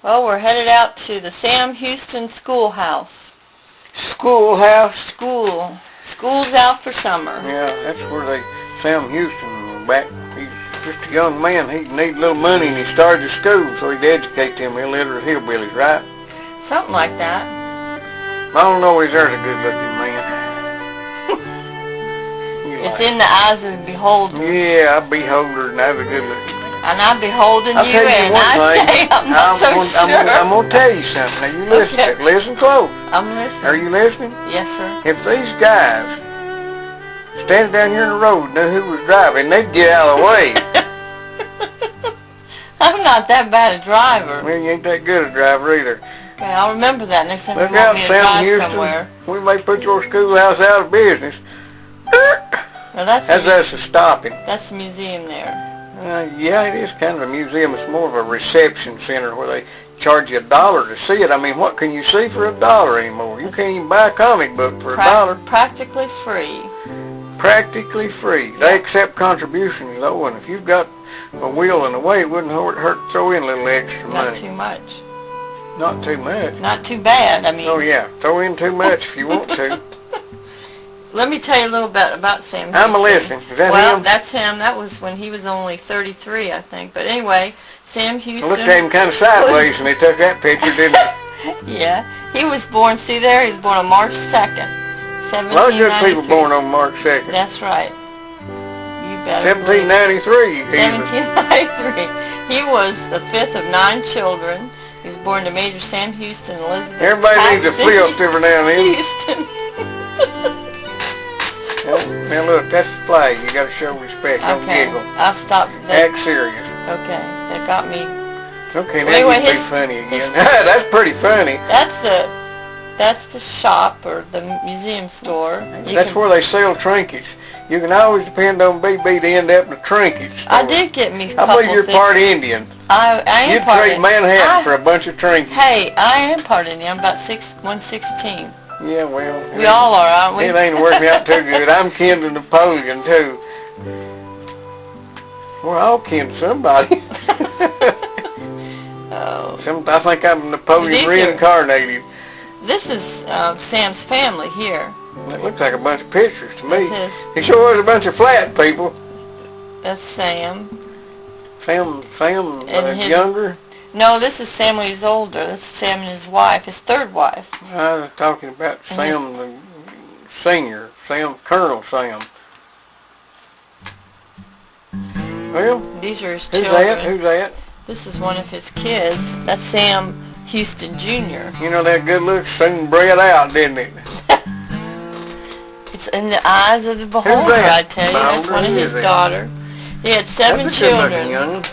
Well, we're headed out to the Sam Houston schoolhouse. Schoolhouse? School's out for summer. Yeah, that's where Sam Houston back. He's just a young man. He needed a little money and he started a school so he'd educate them illiterate hillbillies, right? Something like that. I don't know, he's there's a good-looking man. It's in the eyes of the beholder. Yeah, I behold her and that's a good-looking man. And I'm beholding I'll you, tell you and one I thing. say I'm not so sure. I'm going to tell you something. Now, you listen. Okay. Listen close. I'm listening. Are you listening? Yes, sir. If these guys standing down here in the road knew who was driving, they'd get out of the way. I'm not that bad a driver. Well, you ain't that good a driver either. Okay, I'll remember that next time you Look want out, me to Sam drive Houston. somewhere. We may put your schoolhouse out of business. Now that's us a stopping. That's the museum there. Yeah, it is kind of a museum. It's more of a reception center where they charge you $1 to see it. I mean, what can you see for $1 anymore? You can't even buy a comic book for $1. Practically free. Practically free. Yeah. They accept contributions though, and if you've got a wheel in the way, it wouldn't hurt to throw in a little extra money. Not too much. Not too much. Not too bad. I mean. Oh yeah, throw in too much if you want to. Let me tell you a little bit about Sam I'm Houston. listening. Is that well, him? That's him. That was when he was only 33, I think. But anyway, Sam Houston. I looked at him kind of sideways when they took that picture, didn't they? Yeah. He was born, see there, he was born on March 2nd, 1793. A lot of good people born on March 2nd. That's right. You better 1793. 1793. He was the fifth of 9 children. He was born to Major Sam Houston and Elizabeth Everybody needs a flip every now and then. Houston. Now look, that's the flag. You got to show respect. Don't giggle. I'll stop. Act serious. Okay, that got me. Okay, now anyway, you be funny again. That's pretty funny. That's the shop or the museum store. That's where they sell trinkets. You can always depend on BB to end up in a trinket store. I did get me a I couple believe you're things. part Indian. I am You'd part trade Manhattan for a bunch of trinkets. Hey, I am part Indian. I'm about 116. Yeah, well. We all are, aren't we? It ain't working out too good. I'm kin to Napoleon, too. We're all kin to somebody. Oh. I think I'm Napoleon reincarnated. This is Sam's family here. It looks like a bunch of pictures to me. It He sure is a bunch of flat people. That's Sam. Sam And younger? No, this is Sam when he's older. This is Sam and his wife, his third wife. I was talking about Sam the senior, Colonel Sam. Well, These are his who's children. Who's that? This is one of his kids. That's Sam Houston Jr. You know, that good look soon bred out, didn't it? It's in the eyes of the beholder, I tell you. That's one of his daughters. He had 7 children. Young.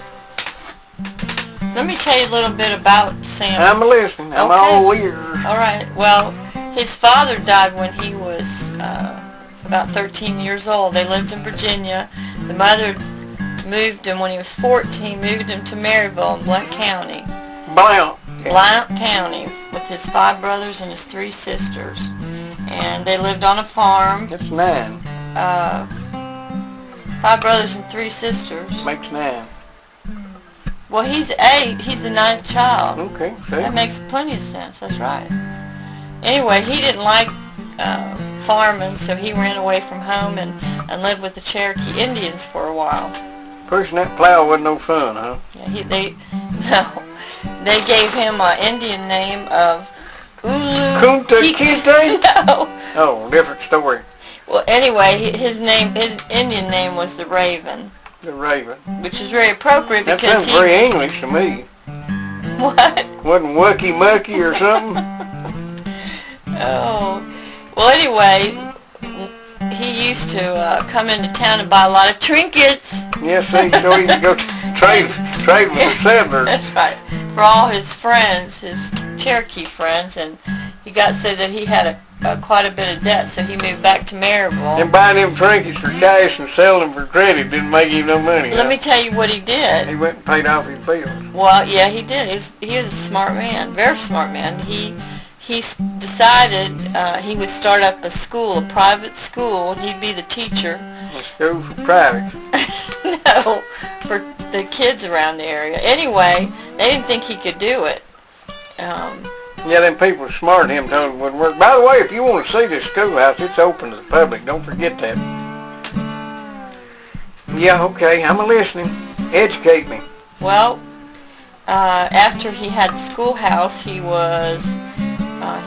Let me tell you a little bit about Sam. I'm listening. I'm all ears. All right. Well, his father died when he was about 13 years old. They lived in Virginia. The mother moved him when he was 14, moved him to Maryville in Blount County. Blount County with his 5 brothers and his 3 sisters. And they lived on a farm. That's 9. 5 brothers and 3 sisters. Makes 9. Well, he's 8. He's the 9th child. Okay, see? That makes plenty of sense. That's right. Anyway, he didn't like farming, so he ran away from home and lived with the Cherokee Indians for a while. Pushing that plow wasn't no fun, huh? Yeah, they gave him an Indian name of Ulu. Kunta Kinte? No. Oh, different story. Well, anyway, his Indian name was the Raven. The Raven. Which is very appropriate that because sounds very English to me. What? Wasn't Wucky Mucky or something? Oh. Well, anyway, he used to come into town and buy a lot of trinkets. Yes, so he could go trade with the settlers. That's right. For all his friends, his Cherokee friends, and he got so that he had quite a bit of debt, so he moved back to Maryville. And buying them trinkets for cash and selling them for credit didn't make him no money. Let me tell you what he did. He went and paid off his bills. Well, yeah, he did. He was a smart man, very smart man. He decided he would start up a school, a private school, and he'd be the teacher. A school for private. No, for the kids around the area. Anyway, they didn't think he could do it. Yeah, them people smart him told him it wouldn't work. By the way, if you want to see this schoolhouse, it's open to the public. Don't forget that. Yeah, okay, I'm listening. Educate me. Well, after he had the schoolhouse, he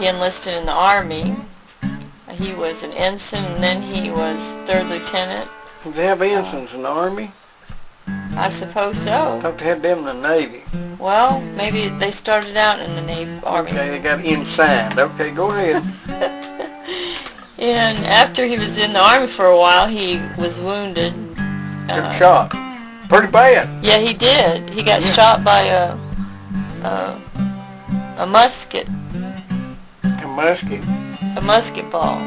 enlisted in the Army. He was an ensign, and then he was 3rd lieutenant. Did they have ensigns in the Army? I suppose so. I thought they had them in the Navy. Well, maybe they started out in the Navy Army. Okay, they got inside. Okay, go ahead. And after he was in the Army for a while, he was wounded. Got shot. Pretty bad. Yeah, he did. He got shot by a musket. A musket? A musket ball.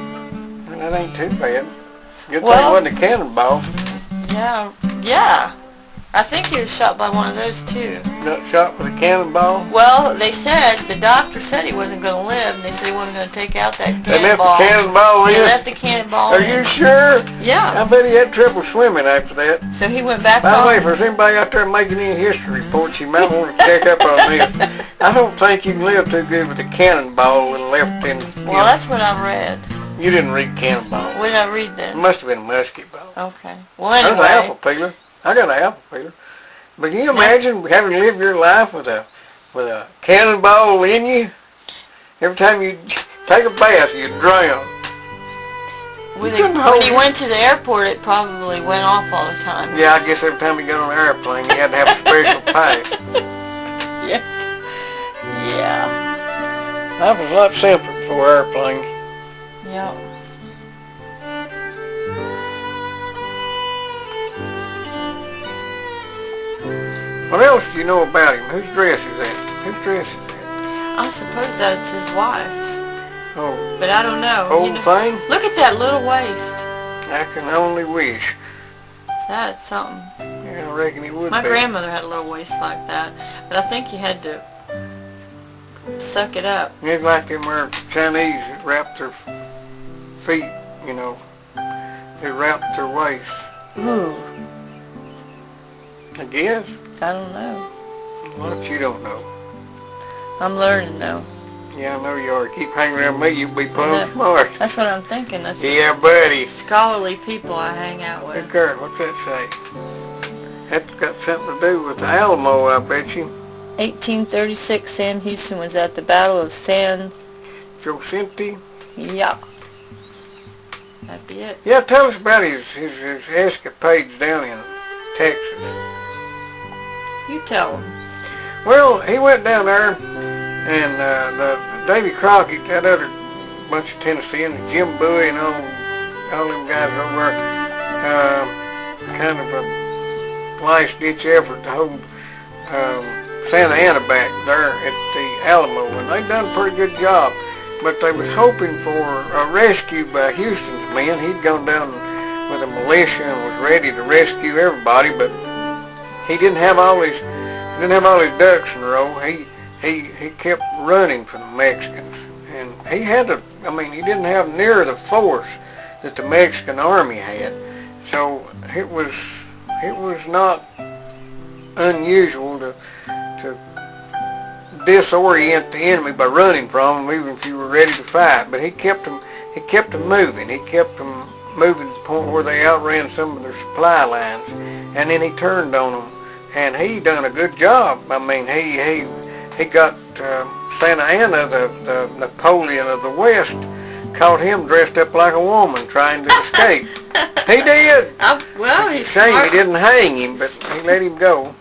Well, that ain't too bad. Good thing it Well, wasn't a cannonball. Yeah. I think he was shot by one of those too. Got shot with a cannonball? Well, they said, the doctor said he wasn't going to live, and they said he wasn't going to take out that cannonball. They left the cannonball in? They left the cannonball Are in. you sure? Yeah. I bet he had trouble swimming after that. So he went back By home. the way, if there's anybody out there making any history reports, you might want to check up on this. I don't think you can live too good with a cannonball left in. Well, that's what I read. You didn't read cannonball. What did I read It then? must have been a musket ball. Okay. Well, There's an apple anyway. peeler. I got an apple peeler. But can you imagine having to live your life with a cannonball in you? Every time you take a bath, you drown. When he went to the airport, it probably went off all the time. Yeah, I guess every time you got on an airplane, you had to have a special pass. Yeah. Life was a lot simpler before airplanes. Yeah. What else do you know about him? Whose dress is that? Whose dress is that? I suppose that's his wife's. Oh, But I don't know. old thing? Look at that little waist. I can only wish. That's something. Yeah, I reckon he would My be. grandmother had a little waist like that, but I think you had to suck it up. It's like them where Chinese that wrap their feet, you know. They wrap their waists. Ooh. I guess. I don't know. What you don't know? I'm learning though. Yeah, I know you are. Keep hanging around me, you'll be plumb smart. That's what I'm thinking. That's Yeah, buddy. scholarly people I hang out with. Hey, Kurt, what's that say? That's got something to do with the Alamo, I bet you. 1836, Sam Houston was at the Battle of San... Jacinto? Yeah. That'd be it. Yeah, tell us about his escapades down in Texas. You tell him. Well, he went down there, and Davy Crockett, that other bunch of Tennesseans, Jim Bowie and all them guys over there, kind of a last-ditch effort to hold Santa Ana back there at the Alamo, and they done a pretty good job. But they was hoping for a rescue by Houston's men. He'd gone down with a militia and was ready to rescue everybody, but he didn't have all his ducks in a row. He kept running from the Mexicans, and he didn't have near the force that the Mexican army had. So it was not unusual to disorient the enemy by running from them, even if you were ready to fight. But he kept them moving. He kept them moving to the point where they outran some of their supply lines, and then he turned on them, and he done a good job. I mean, he got Santa Ana, the Napoleon of the West, caught him dressed up like a woman trying to escape. He did. Well, he's Shame smart. he didn't hang him, but he let him go.